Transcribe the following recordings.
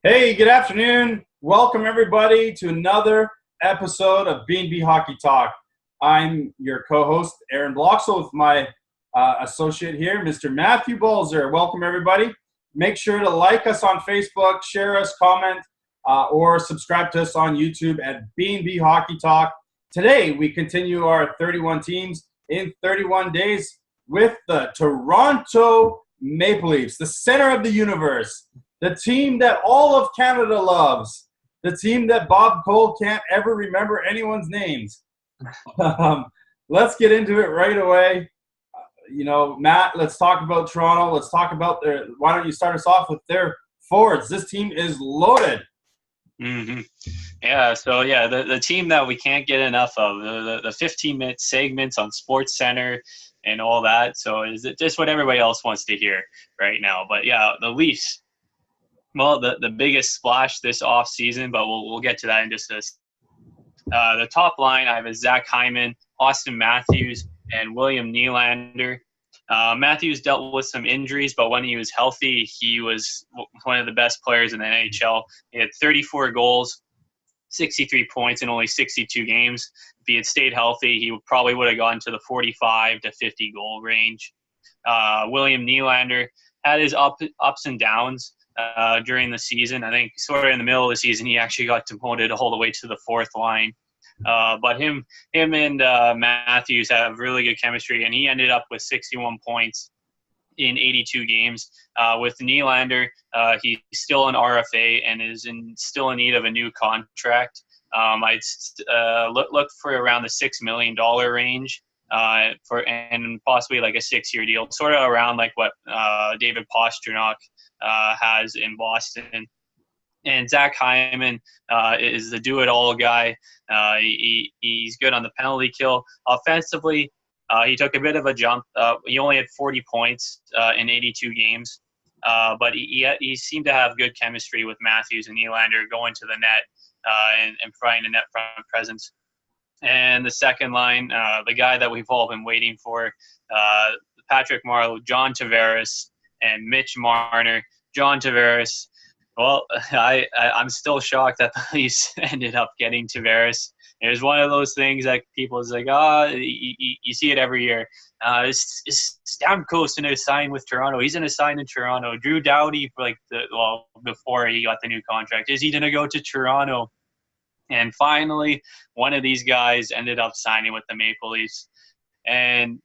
Hey, good afternoon. Welcome everybody to another episode of B&B Hockey Talk. I'm your co-host, Aaron Bloxel, with my associate here, Mr. Matthew Balzer. Welcome everybody. Make sure to like us on Facebook, share us, comment, or subscribe to us on YouTube at B&B Hockey Talk. Today, we continue our 31 teams in 31 days with the Toronto Maple Leafs, the center of the universe. The team that all of Canada loves. The team that Bob Cole can't ever remember anyone's names. Let's get into it right away. Matt, let's talk about Toronto. Let's talk about why don't you start us off with their forwards? This team is loaded. Mm-hmm. The team that we can't get enough of, the 15-minute segments on Sports Center and all that. So is it just what everybody else wants to hear right now? But yeah, the Leafs. Well, the biggest splash this off season, but we'll get to that in just a second. The top line, I have Zach Hyman, Austin Matthews, and William Nylander. Matthews dealt with some injuries, but when he was healthy, he was one of the best players in the NHL. He had 34 goals, 63 points in only 62 games. If he had stayed healthy, he probably would have gone to the 45 to 50 goal range. William Nylander had his ups and downs during the season. I think sort of in the middle of the season, he actually got demoted all the way to the fourth line. But him and Matthews have really good chemistry, and he ended up with 61 points in 82 games. With Nylander, he's still an RFA and is still in need of a new contract. I'd look for around the $6 million range and possibly like a 6-year deal, sort of around like what David Pastrnak has in Boston. And Zach Hyman is the do-it-all guy. He's good on the penalty kill. Offensively, he took a bit of a jump. He only had 40 points in 82 games, but he seemed to have good chemistry with Matthews and Nylander going to the net and providing a net front presence. And the second line, the guy that we've all been waiting for, Patrick Marleau, John Tavares, and Mitch Marner. John Tavares, well, I'm still shocked that the Leafs ended up getting Tavares. It was one of those things that people is like, you see it every year. Is Stamkos going to sign with Toronto? He's going to sign in Toronto. Drew Doughty, before he got the new contract, is he going to go to Toronto? And finally, one of these guys ended up signing with the Maple Leafs. And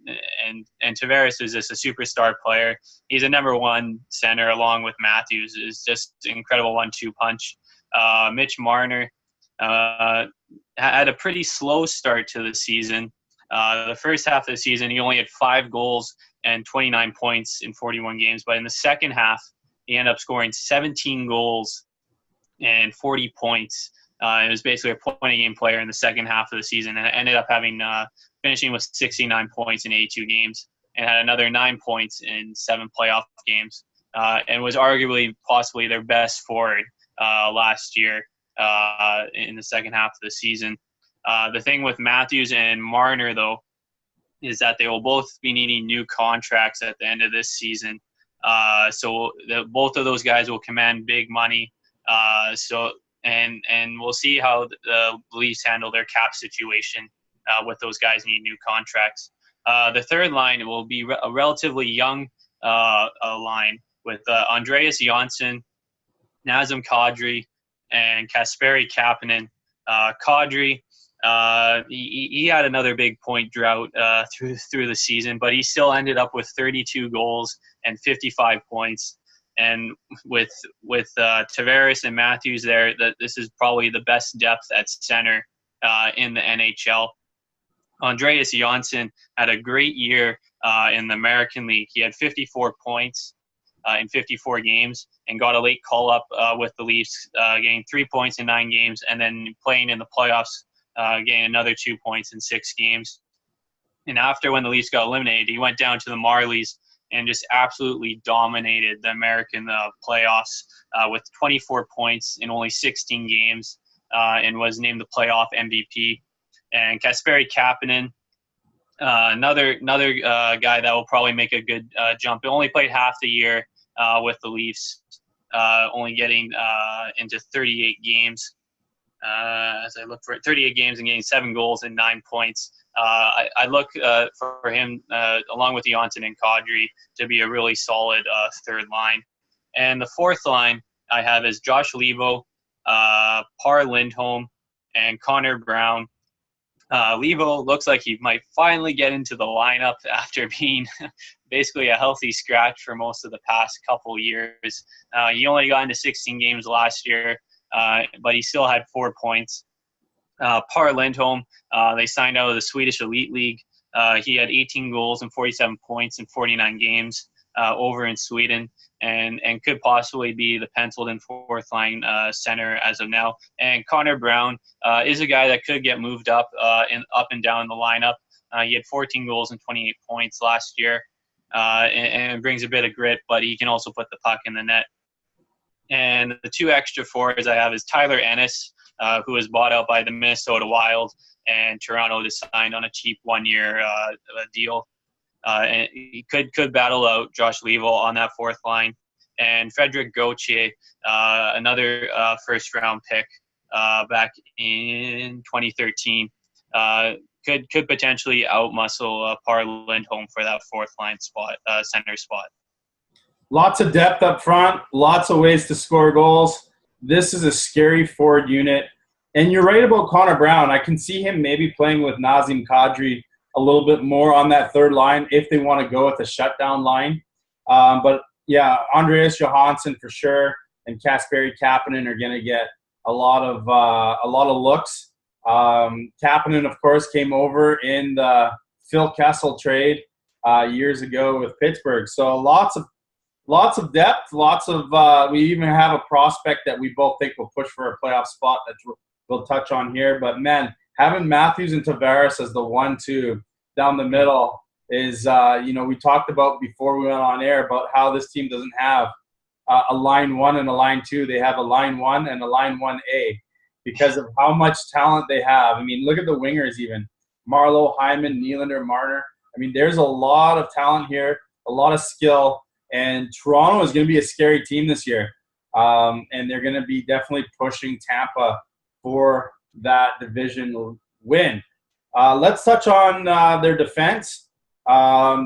Tavares is just a superstar player. He's a number one center along with Matthews. Is just an incredible 1-2 punch. Mitch Marner had a pretty slow start to the season. The first half of the season, he only had 5 goals and 29 points in 41 games. But in the second half, he ended up scoring 17 goals and 40 points. It was basically a point-a-game player in the second half of the season, and ended up finishing with 69 points in 82 games, and had another 9 points in 7 playoff games, and was arguably possibly their best forward last year in the second half of the season. The thing with Matthews and Marner, though, is that they will both be needing new contracts at the end of this season. So both of those guys will command big money. And we'll see how the Leafs handle their cap situation with those guys needing new contracts. The third line will be a relatively young line with Andreas Johnsson, Nazem Kadri, and Kasperi Kapanen. Kadri, he had another big point drought through the season, but he still ended up with 32 goals and 55 points. And with Tavares and Matthews there, this is probably the best depth at center in the NHL. Andreas Johnsson had a great year in the American League. He had 54 points in 54 games and got a late call-up with the Leafs, getting 3 points in 9 games, and then playing in the playoffs, getting another 2 points in 6 games. And after, when the Leafs got eliminated, he went down to the Marlies and just absolutely dominated the American playoffs with 24 points in only 16 games and was named the playoff MVP. And Kasperi Kapanen, another guy that will probably make a good jump. He only played half the year with the Leafs, only getting into 38 games. As I look for 38 games and getting 7 goals and 9 points. I look for him, along with Johansson and Kadri, to be a really solid third line. And the fourth line I have is Josh Leivo, Par Lindholm, and Connor Brown. Leivo looks like he might finally get into the lineup after being basically a healthy scratch for most of the past couple years. He only got into 16 games last year, but he still had 4 points. Par Lindholm, they signed out of the Swedish Elite League. He had 18 goals and 47 points in 49 games over in Sweden, and could possibly be the penciled-in fourth line center as of now. And Connor Brown is a guy that could get moved up and down the lineup. He had 14 goals and 28 points last year, and brings a bit of grit, but he can also put the puck in the net. And the 2 extra forwards I have is Tyler Ennis, who was bought out by the Minnesota Wild, and Toronto just signed on a cheap 1-year deal. And he could battle out Josh Leivo on that fourth line. And Frederick Gauthier, another first-round pick back in 2013, could potentially outmuscle Par Lindholm for that fourth line spot, center spot. Lots of depth up front, lots of ways to score goals. This is a scary forward unit. And you're right about Connor Brown. I can see him maybe playing with Nazem Kadri a little bit more on that third line if they want to go with a shutdown line. But, yeah, Andreas Johansson for sure and Kasperi Kapanen are going to get a lot of looks. Kapanen, of course, came over in the Phil Kessel trade years ago with Pittsburgh. So lots of depth, we even have a prospect that we both think will push for a playoff spot that we'll touch on here. But, man, having Matthews and Tavares as the 1-2 down the middle is, we talked about before we went on air about how this team doesn't have a line 1 and a line 2. They have a line 1 and a line 1A because of how much talent they have. I mean, look at the wingers even. Marleau, Hyman, Nylander, Marner. I mean, there's a lot of talent here, a lot of skill. And Toronto is going to be a scary team this year. And they're going to be definitely pushing Tampa for that division win. Let's touch on their defense.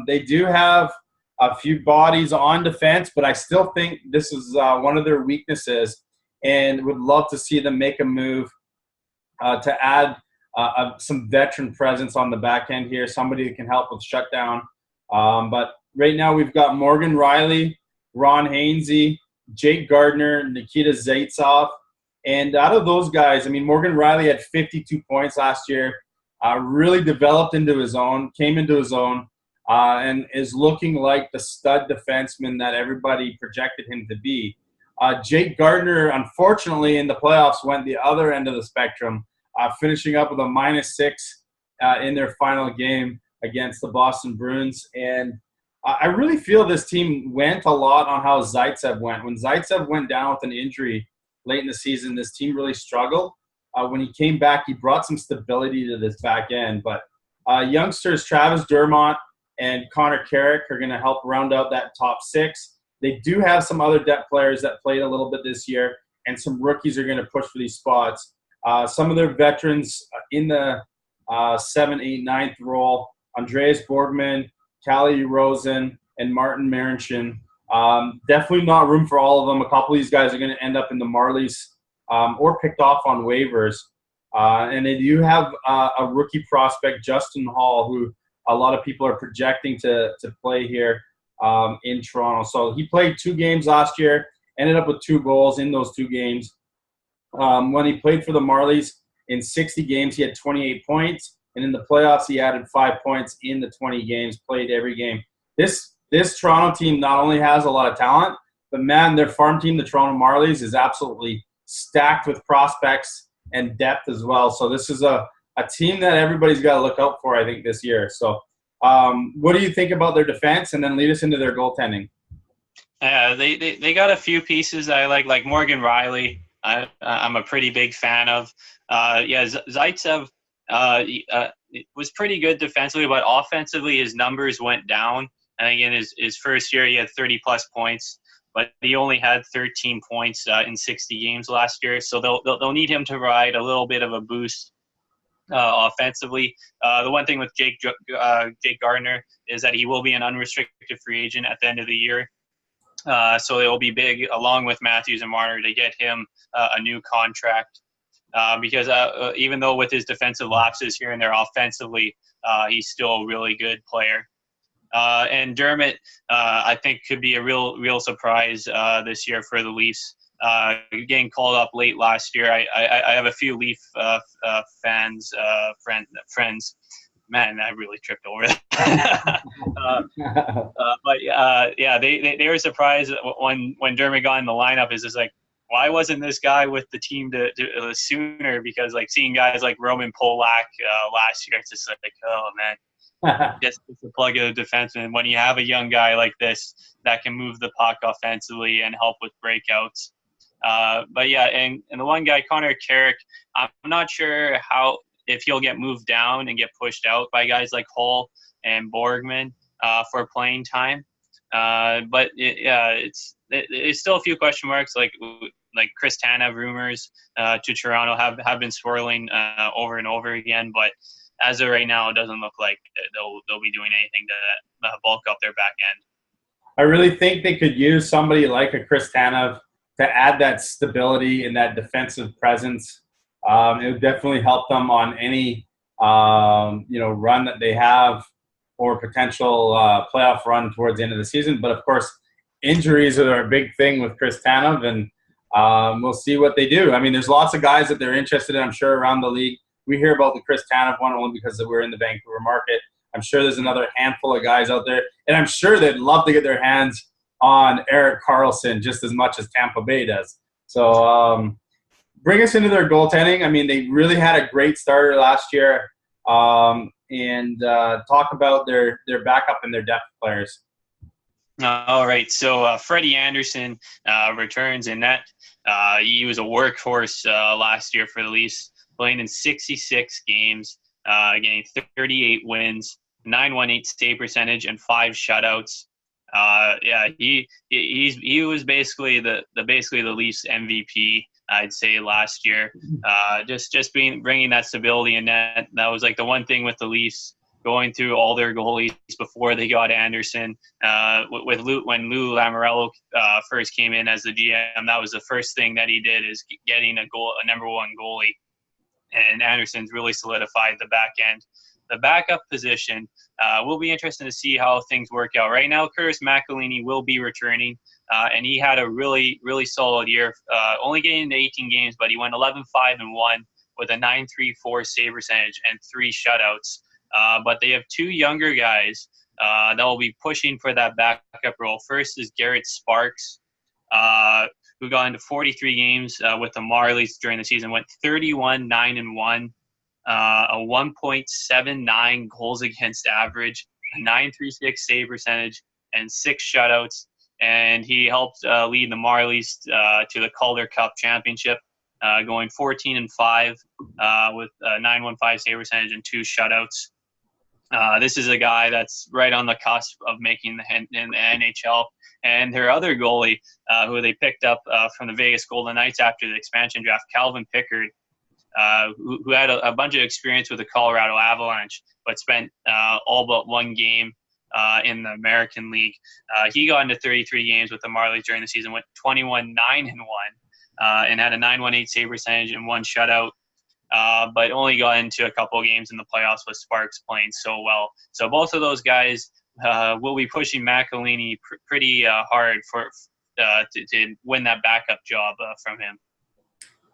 They do have a few bodies on defense, but I still think this is one of their weaknesses and would love to see them make a move to add some veteran presence on the back end here, somebody that can help with shutdown. But right now we've got Morgan Rielly, Ron Hainsey, Jake Gardiner, Nikita Zaitsev. And out of those guys, I mean, Morgan Rielly had 52 points last year, really developed into his own, came into his own, and is looking like the stud defenseman that everybody projected him to be. Jake Gardiner, unfortunately, in the playoffs went the other end of the spectrum, finishing up with a -6 in their final game against the Boston Bruins. And I really feel this team went a lot on how Zaitsev went. When Zaitsev went down with an injury late in the season, this team really struggled. When he came back, he brought some stability to this back end. But youngsters Travis Dermott and Connor Carrick are going to help round out that top 6. They do have some other depth players that played a little bit this year, and some rookies are going to push for these spots. Some of their veterans in the 7, 8, 9th role, Andreas Borgman, Calle Rosen, and Martin Marincin. Definitely not room for all of them. A couple of these guys are going to end up in the Marlies or picked off on waivers. And they do have a rookie prospect, Justin Hall, who a lot of people are projecting to play here in Toronto. So he played 2 games last year, ended up with 2 goals in those 2 games. When he played for the Marlies in 60 games, he had 28 points. And in the playoffs, he added 5 points in the 20 games, played every game. This Toronto team not only has a lot of talent, but, man, their farm team, the Toronto Marlies, is absolutely stacked with prospects and depth as well. So this is a team that everybody's got to look out for, I think, this year. So what do you think about their defense? And then lead us into their goaltending. They got a few pieces I like Morgan Rielly. I'm a pretty big fan of. Zaitsev was pretty good defensively, but offensively his numbers went down. I think in his first year he had 30-plus points. but he only had 13 points in 60 games last year. So they'll need him to provide a little bit of a boost offensively. The one thing with Jake Gardiner is that he will be an unrestricted free agent at the end of the year. So it will be big, along with Matthews and Marner, to get him a new contract. Because even though with his defensive lapses here and there offensively, he's still a really good player. And Dermott, I think, could be a real surprise this year for the Leafs. Getting called up late last year, I have a few Leaf friends. Man, I really tripped over that. But yeah, they were surprised when Dermott got in the lineup. Is just like, why wasn't this guy with the team sooner? Because like seeing guys like Roman Polak last year, it's just like, oh man, just to plug in a defenseman. When you have a young guy like this that can move the puck offensively and help with breakouts. But yeah, and the one guy, Connor Carrick, I'm not sure if he'll get moved down and get pushed out by guys like Hull and Borgman for playing time. But it's still a few question marks. Like Chris Tanev rumors to Toronto have been swirling over and over again. But as of right now, it doesn't look like they'll be doing anything to bulk up their back end. I really think they could use somebody like a Chris Tanev to add that stability and that defensive presence. It would definitely help them on any run that they have or potential playoff run towards the end of the season. But of course, injuries are a big thing with Chris Tanev, and we'll see what they do. I mean, there's lots of guys that they're interested in, I'm sure, around the league. We hear about the Chris Tanev one only because we're in the Vancouver market. I'm sure there's another handful of guys out there, and I'm sure they'd love to get their hands on Erik Karlsson just as much as Tampa Bay does. So bring us into their goaltending. I mean, they really had a great starter last year. And talk about their backup and their depth players. All right. So Freddie Anderson returns in net. He was a workhorse last year for the Leafs, playing in 66 games, getting 38 wins, 918 save percentage, and 5 shutouts. He was basically the Leafs MVP, I'd say, last year. Just bringing that stability in net. That was like the one thing with the Leafs going through all their goalies before they got Anderson. When Lou Lamoriello first came in as the GM, that was the first thing that he did, is getting a number one goalie. And Anderson's really solidified the back end. The backup position will be interesting to see how things work out. Right now, Curtis McElhinney will be returning, and he had a really, really solid year, only getting into 18 games, but he went 11-5-1 with a .934 save percentage and 3 shutouts. But they have 2 younger guys that will be pushing for that backup role. First is Garrett Sparks, who got into 43 games with the Marlies during the season, went 31-9-1. A 1.79 goals against average, a .936 save percentage, and 6 shutouts. And he helped lead the Marlies to the Calder Cup championship, going 14-5 with a .915 save percentage and 2 shutouts. This is a guy that's right on the cusp of making in the NHL. And their other goalie, who they picked up from the Vegas Golden Knights after the expansion draft, Calvin Pickard, who had a bunch of experience with the Colorado Avalanche, but spent all but 1 game in the American League. He got into 33 games with the Marlies during the season, went 21-9-1, and had a .918 save percentage and 1 shutout, but only got into a couple of games in the playoffs with Sparks playing so well. So both of those guys will be pushing McElhinney pretty hard to win that backup job from him.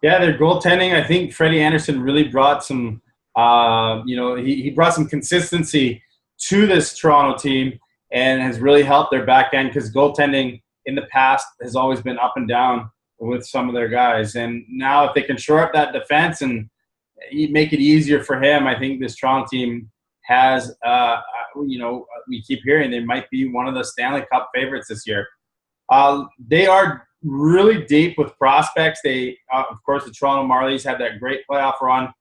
Yeah, their goaltending, I think Freddie Anderson really brought some, he brought some consistency to this Toronto team and has really helped their back end, because goaltending in the past has always been up and down with some of their guys. And now if they can shore up that defense and make it easier for him, I think this Toronto team has, we keep hearing they might be one of the Stanley Cup favorites this year. They are really deep with prospects. They, of course, the Toronto Marlies had that great playoff run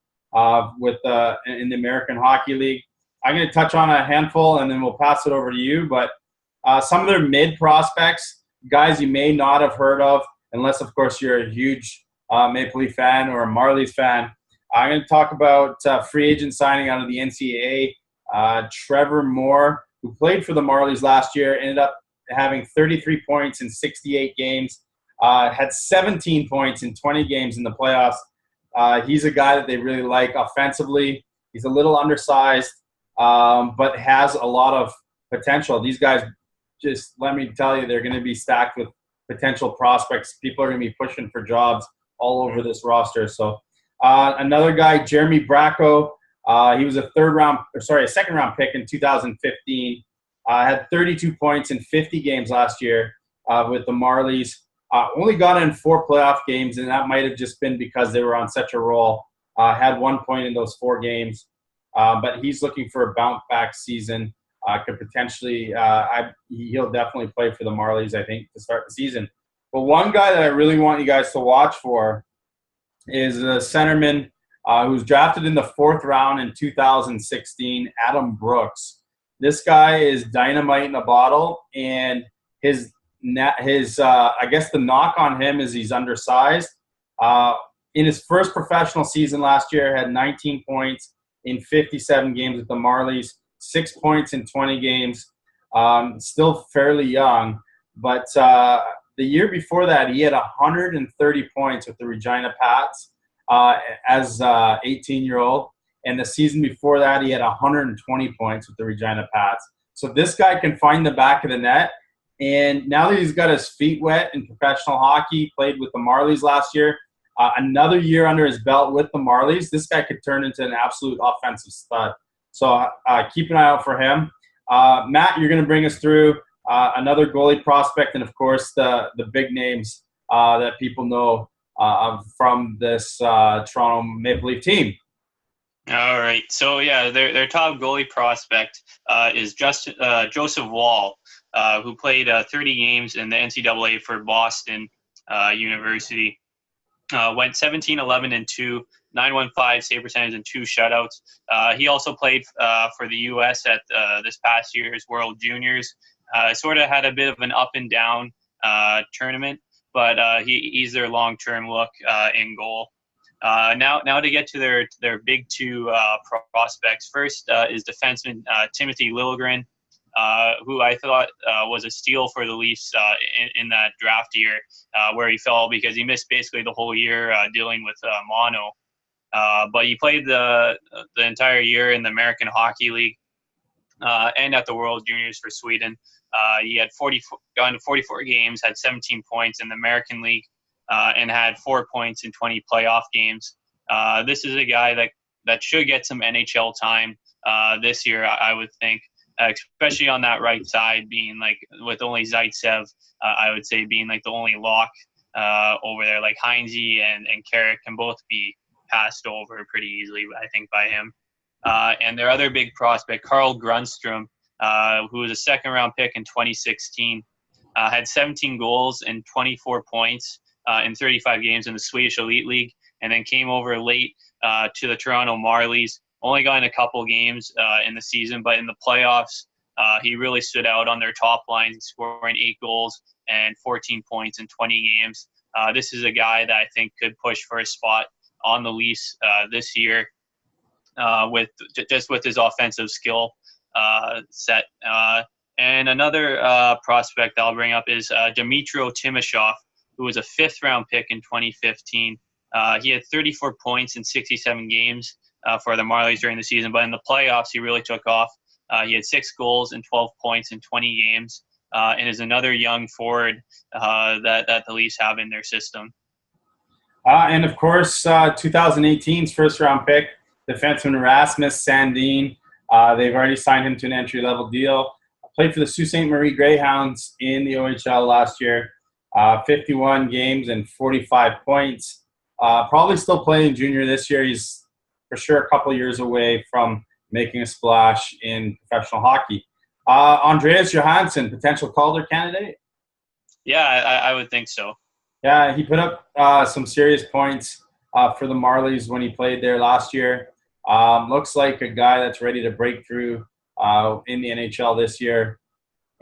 in the American Hockey League. I'm going to touch on a handful, and then we'll pass it over to you. But some of their mid prospects guys you may not have heard of, unless, of course, you're a huge Maple Leaf fan or a Marlies fan. I'm going to talk about free agent signing out of the NCAA. Trevor Moore, who played for the Marlies last year, ended up having 33 points in 68 games, had 17 points in 20 games in the playoffs. He's a guy that they really like offensively. He's a little undersized, but has a lot of potential. These guys, just let me tell you, they're going to be stacked with potential prospects. People are going to be pushing for jobs all over this roster. So another guy, Jeremy Bracco, he was a second round pick in 2015. Had 32 points in 50 games last year with the Marlies. Only got in 4 playoff games, and that might have just been because they were on such a roll. Had 1 point in those 4 games. But he's looking for a bounce-back season. Could potentially he'll definitely play for the Marlies, I think, to start the season. But one guy that I really want you guys to watch for is a centerman who was drafted in the 4th round in 2016, Adam Brooks. This guy is dynamite in a bottle, and his I guess the knock on him is he's undersized. In his first professional season last year, had 19 points in 57 games with the Marlies, 6 points in 20 games. Still fairly young, but the year before that, he had 130 points with the Regina Pats as 18-year-old. And the season before that, he had 120 points with the Regina Pats. So this guy can find the back of the net. And now that he's got his feet wet in professional hockey, played with the Marlies last year, another year under his belt with the Marlies, this guy could turn into an absolute offensive stud. So keep an eye out for him. Matt, you're going to bring us through another goalie prospect and, of course, the big names that people know from this Toronto Maple Leaf team. All right. So, yeah, their top goalie prospect is Joseph Wall, who played 30 games in the NCAA for Boston University. Went 17-11-2, 915 save percentage, and 2 shutouts. He also played for the U.S. at this past year's World Juniors. Sort of had a bit of an up and down tournament, but he's their long-term look in goal. Now to get to their big 2 prospects. First is defenseman Timothy Liljegren, who I thought was a steal for the Leafs in that draft year, where he fell because he missed basically the whole year dealing with mono. But he played the entire year in the American Hockey League and at the World Juniors for Sweden. He had gone to 44 games, had 17 points in the American League, and had 4 points in 20 playoff games. This is a guy that should get some NHL time this year, I would think, especially on that right side, being like with only Zaitsev, I would say being like the only lock over there. Like Heinze and Carrick can both be passed over pretty easily, I think, by him. And their other big prospect, Carl Grundstrom, who was a second-round pick in 2016, had 17 goals and 24 points in 35 games in the Swedish Elite League, and then came over late to the Toronto Marlies. Only got in a couple games in the season, but in the playoffs, he really stood out on their top line, scoring 8 goals and 14 points in 20 games. This is a guy that I think could push for a spot on the Leafs this year with his offensive skill set. And another prospect I'll bring up is Dmytro Timashov, who was a 5th-round pick in 2015. He had 34 points in 67 games for the Marlies during the season, but in the playoffs, he really took off. He had 6 goals and 12 points in 20 games, and is another young forward that the Leafs have in their system. And, of course, 2018's first-round pick, defenseman Rasmus Sandin. They've already signed him to an entry-level deal. Played for the Sault Ste. Marie Greyhounds in the OHL last year. 51 games and 45 points. Probably still playing junior this year. He's for sure a couple years away from making a splash in professional hockey. Andreas Johansson, potential Calder candidate? Yeah, I would think so. Yeah, he put up some serious points for the Marlies when he played there last year. Looks like a guy that's ready to break through in the NHL this year.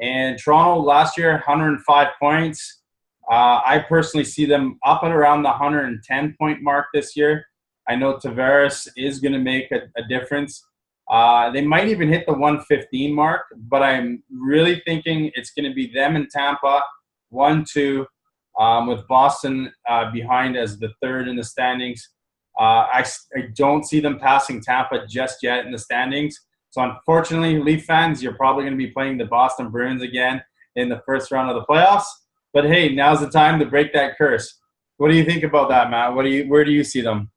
And Toronto last year, 105 points. I personally see them up at around the 110-point mark this year. I know Tavares is going to make a difference. They might even hit the 115 mark, but I'm really thinking it's going to be them and Tampa, 1-2, with Boston behind as the third in the standings. I don't see them passing Tampa just yet in the standings. So unfortunately, Leaf fans, you're probably going to be playing the Boston Bruins again in the first round of the playoffs. But hey, now's the time to break that curse. What do you think about that, Matt? Where do you see them?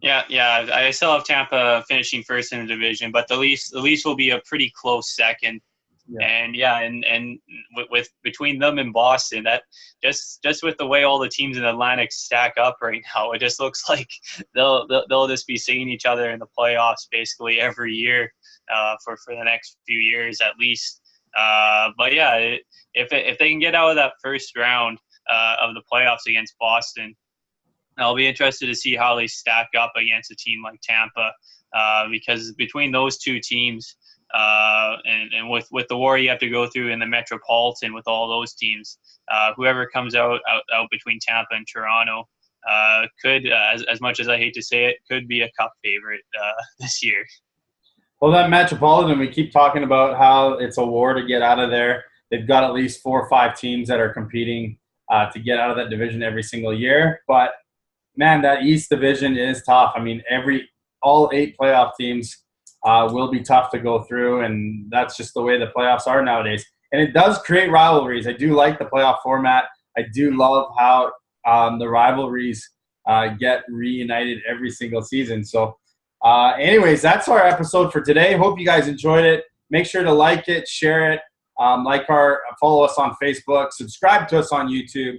Yeah. I still have Tampa finishing first in the division, but the Leafs will be a pretty close second. Yeah. And with between them and Boston, that just with the way all the teams in the Atlantic stack up right now, it just looks like they'll just be seeing each other in the playoffs basically every year for the next few years at least. But yeah, if they can get out of that first round of the playoffs against Boston, I'll be interested to see how they stack up against a team like Tampa, because between those two teams, and with the war you have to go through in the Metropolitan with all those teams, whoever comes out between Tampa and Toronto could, as much as I hate to say it, could be a cup favorite this year. Well, that Metropolitan, we keep talking about how it's a war to get out of there. They've got at least 4 or 5 teams that are competing to get out of that division every single year. But, man, that East division is tough. I mean, all 8 playoff teams will be tough to go through, and that's just the way the playoffs are nowadays. And it does create rivalries. I do like the playoff format. I do love how the rivalries get reunited every single season. So, anyways, that's our episode for today. Hope you guys enjoyed it. Make sure to like it, share it, follow us on Facebook, subscribe to us on YouTube.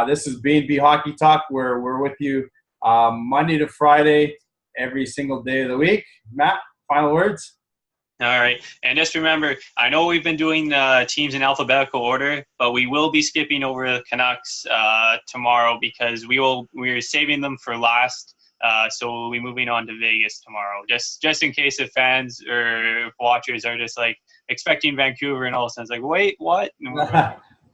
This is B&B Hockey Talk, where we're with you Monday to Friday, every single day of the week. Matt, final words? All right. And just remember, I know we've been doing the teams in alphabetical order, but we will be skipping over the Canucks tomorrow because we're saving them for last. So we'll be moving on to Vegas tomorrow, just in case if fans or watchers are just like expecting Vancouver and all of a sudden it's like, wait, what?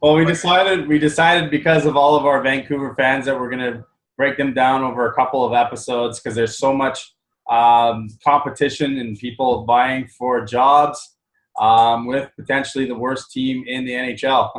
Well, we decided because of all of our Vancouver fans that we're going to break them down over a couple of episodes because there's so much competition and people vying for jobs with potentially the worst team in the NHL.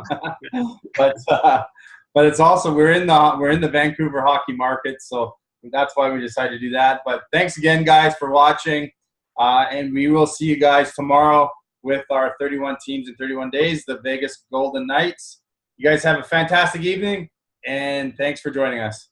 But it's also we're in the Vancouver hockey market, so that's why we decided to do that. But thanks again, guys, for watching, and we will see you guys tomorrow with our 31 teams in 31 days, the Vegas Golden Knights. You guys have a fantastic evening, and thanks for joining us.